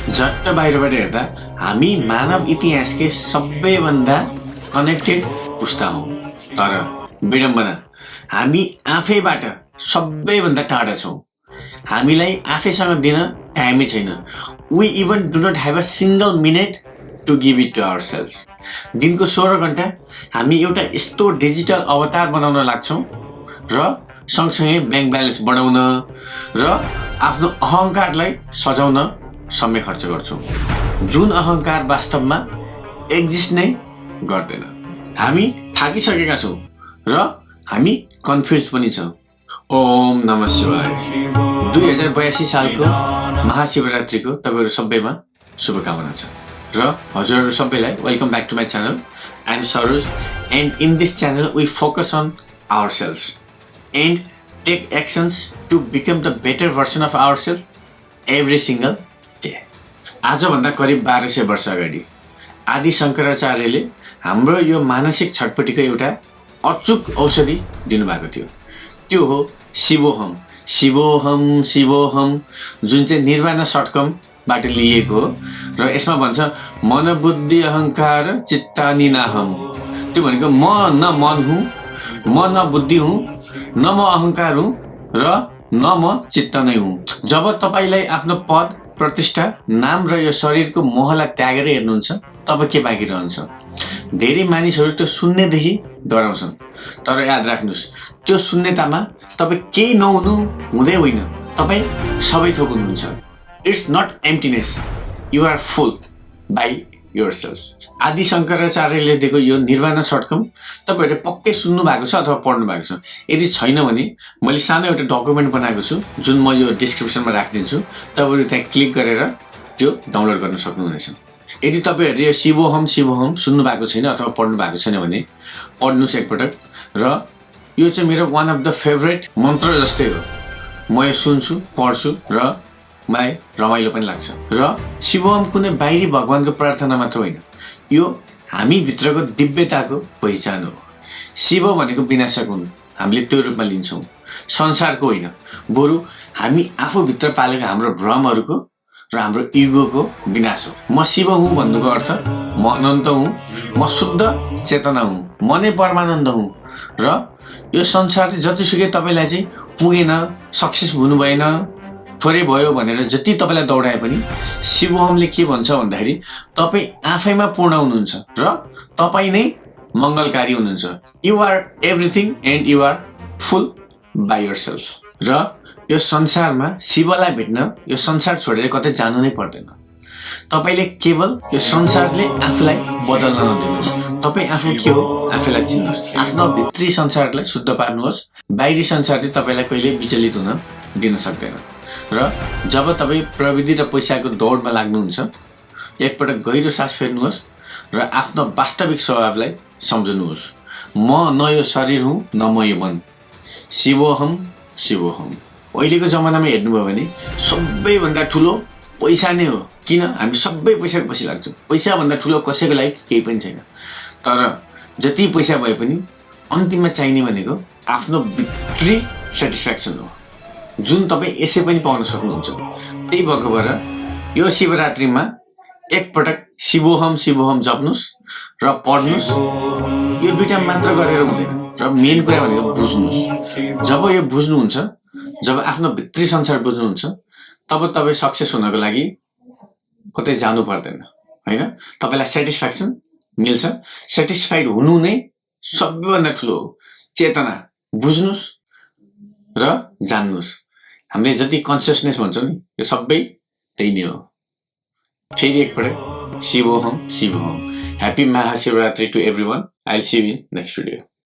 झट्ट बाहिरबाट हेर्दा हामी मानव इतिहासकै सबैभन्दा कनेक्टेड पुस्ता हौँ। तर विडम्बना, हामी आफैबाट सबैभन्दा टाढा छौँ। हामीलाई आफैसँग दिन टाइमै छैन। We even do not have a single minute to give it to our self. दिनको 16 घन्टा हामी एउटा यस्तो डिजिटल अवतार बनाउन लाग्छौँ र सँगसँगै ब्याङ्क ब्यालेन्स बढाउन र आफ्नो अहङ्कारलाई सजाउन समय खर्च गर्छौँ, जुन अहङ्कार वास्तवमा एक्जिस्ट नै गर्दैन। हामी थाकिसकेका छौँ र हामी कन्फ्युज पनि छौँ। ओम नमः शिवाय। 2082 सालको महाशिवरात्रिको तपाईँहरू सबैमा शुभकामना छ र हजुरहरू सबैलाई welcome back to my channel. I am Saroj and in this channel we focus on our self and take actions to become the better version of our self every single day. आजभन्दा करिब 1200 वर्ष अगाडि आदि शङ्कराचार्यले हाम्रो यो मानसिक छटपटीको एउटा अचुक औषधि दिनुभएको थियो। त्यो हो शिवोहम। शिवोहम शिवोहम, जुन चाहिँ निर्वाणा षट्कमबाट लिएको हो र यसमा भन्छ मन बुद्धि अहङ्कार चित्तानि नाहम। त्यो भनेको म न मन हुँ, म न बुद्धि हुँ, न म अहङ्कार हुँ र न म चित्त नै हुँ। जब तपाईँलाई आफ्नो पद प्रतिष्ठा नाम र यो शरीरको मोहलाई त्यागेर हेर्नुहुन्छ तब के बाँकी रहन्छ? धेरै मानिसहरू त्यो शून्यदेखि डराउँछन्, तर याद राख्नुहोस् त्यो शून्यतामा तपाईँ केही नहुनु हुँदै होइन, तपाईँ सबै थोक हुनुहुन्छ। It's not emptiness, you are full by your self. आदि शङ्कराचार्यले दिएको यो निर्वाणा षट्कम तपाईँहरूले पक्कै सुन्नु भएको छ अथवा पढ्नु भएको छ। यदि छैन भने मैले सानो एउटा डकुमेन्ट बनाएको छु जुन म यो डिस्क्रिप्सनमा राखिदिन्छु, तपाईँहरू त्यहाँ क्लिक गरेर त्यो डाउनलोड गर्न सक्नुहुनेछ। यदि तपाईँहरूले यो शिवोहम शिवोहम सुन्नु भएको छैन अथवा पढ्नु भएको छैन भने पढ्नुहोस् एकपटक। र यो चाहिँ मेरो वान अफ द फेभरेट मन्त्र जस्तै हो। म यो सुन्छु, पढ्छु र मलाई रमाइलो पनि लाग्छ। र शिवोहम कुनै बाहिरी भगवानको प्रार्थना मात्र होइन, यो हामीभित्रको दिव्यताको पहिचान हो। शिव भनेको विनाशक हुन्, हामीले त्यो रूपमा लिन्छौँ, संसारको होइन, बरु हामी आफूभित्र पालेको हाम्रो भ्रमहरूको र हाम्रो इगोको विनाश हो। म शिव हुँ भन्नुको अर्थ म अनन्त हुँ, म शुद्ध चेतना हुँ, म नै परमानन्द हुँ। र यो संसार जतिसुकै तपाईँलाई चाहिँ पुगेन, सक्सेस हुनु भएन, थोरै भयो भनेर जति तपाईँलाई दौडाए पनि शिवोहमले के भन्छ भन्दाखेरि तपाईँ आफैमा पूर्ण हुनुहुन्छ र तपाईँ नै मङ्गलकारी हुनुहुन्छ। You are everything and you are full by your self. र यो संसारमा शिवलाई भेट्न यो संसार छोडेर कतै जानु नै पर्दैन। तपाईँले केवल यो संसारले आफूलाई बदल्न नदिनुहोस्। तपाईँ आफू के हो आफैलाई चिन्नुहोस्, आफ्नो भित्री संसारलाई शुद्ध पार्नुहोस्। बाहिरी संसारले तपाईँलाई कहिले विचलित हुन दिन सक्दैन। र जब तपाईँ प्रविधि र पैसाको दौडमा लाग्नुहुन्छ, एकपटक गहिरो सास फेर्नुहोस् र आफ्नो वास्तविक स्वभावलाई सम्झनुहोस्। म न यो शरीर हुँ न म यो मन। शिवोहम शिवोहम। अहिलेको जमानामा हेर्नुभयो भने सबैभन्दा ठुलो पैसा नै हो। किन? हामी सबै पैसाको पछि लाग्छौँ। पैसाभन्दा ठुलो कसैको लागि केही पनि छैन। तर जति पैसा भए पनि अन्तिममा चाहिने भनेको आफ्नो भित्री सेटिस्फ्याक्सन हो, जुन तपाईँ यसै पनि पाउन सक्नुहुन्छ। त्यही भएको भएर यो शिवरात्रिमा एकपटक शिवोहम शिवोहम जप्नुहोस् र पढ्नुहोस्। यो दुईटा मात्र गरेर हुँदैन र मेन कुरा भनेको बुझ्नुहोस्। जब यो बुझ्नुहुन्छ, जब आफ्नो भित्री संसार बुझ्नुहुन्छ, तब तपाईँ सक्सेस हुनको लागि कतै जानु पर्दैन, होइन? तपाईँलाई सेटिस्फ्याक्सन मिल्छ। सेटिस्फाइड हुनु नै सबैभन्दा ठुलो हो। चेतना बुझ्नुहोस् र जान्नुहोस्। हामीले जति कन्सियसनेस भन्छौँ नि, यो सबै त्यही नै हो। फेरि एकपटक शिवोहम शिवोहम। Happy Mahashivratri to everyone. I will see you in next video.